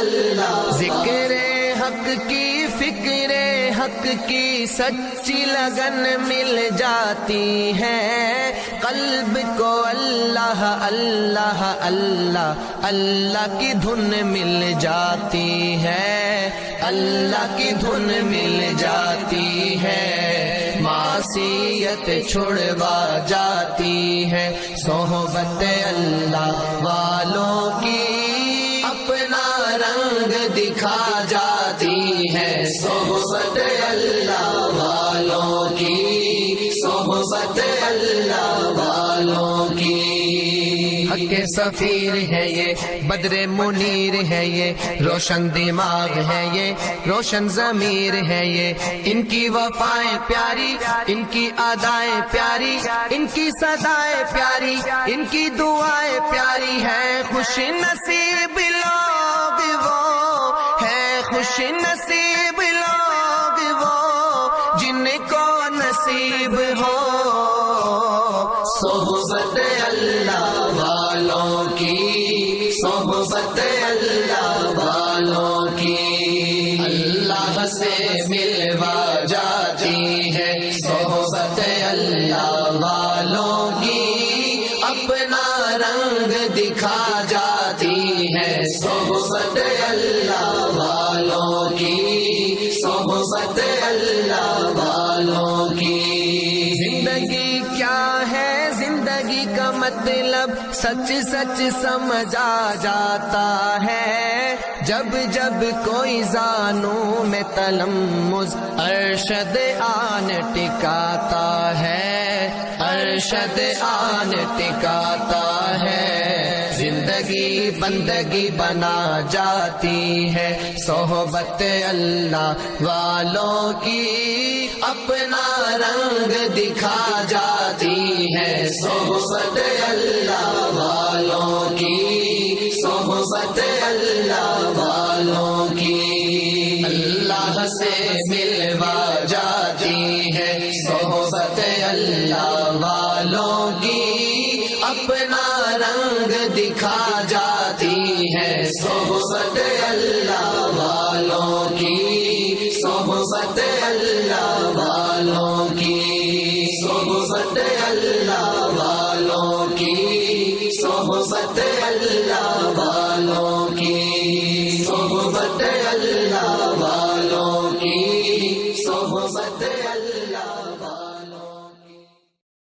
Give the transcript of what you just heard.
اللہ، ذکر حق کی فکر حق کی سچی لگن مل جاتی ہے، قلب کو اللہ اللہ اللہ اللہ کی دھن مل جاتی ہے، اللہ کی دھن مل جاتی ہے، معصیت چھڑوا جاتی ہے، صحبت اللہ والوں کی اپنا رنگ دکھا جاتی ہے، صحبت اللہ والوں کی، صحبت اللہ والوں کی۔ حق کے سفیر ہے یہ، بدر منیر ہے یہ، روشن دماغ ہے یہ، روشن ضمیر ہے یہ، ان کی وفائیں پیاری، ان کی ادائیں پیاری، ان کی صدائیں پیاری، ان کی دعائیں پیاری ہیں، خوش نصیب لوگ وہ ہیں، خوش نصیب لوگ وہ جن کو نصیب ہو صحبت اللہ والوں کی، صحبت اللہ والوں کی، اللہ سے ملوا جاتی ہے، صحبت اللہ والوں کی اپنا رنگ دکھا جاتی ہے، صحبت اللہ والوں کی، صحبت اللہ والوں کی۔ زندگی کیا ہے زندگی کا مطلب سچ سچ سمجھا جاتا ہے، جب جب کوئی زانوں میں تلمذ ارشد آن ٹکاتا ہے، ارشد آن ٹکاتا ہے، زندگی بندگی بنا جاتی ہے، صحبت اللہ والوں کی اپنا رنگ دکھا جاتی ہے، صحبت اللہ والوں کی، صحبت اللہ والوں کی، اللہ سے ملوا جاتی ہے، صحبت اللہ والوں کی اپنا رنگ دکھا جاتی ہے، صحبت اللہ والوں کی، صحبت اللہ والوں کی، صحبت اللہ والوں کی، صحبت اللہ والوں کی۔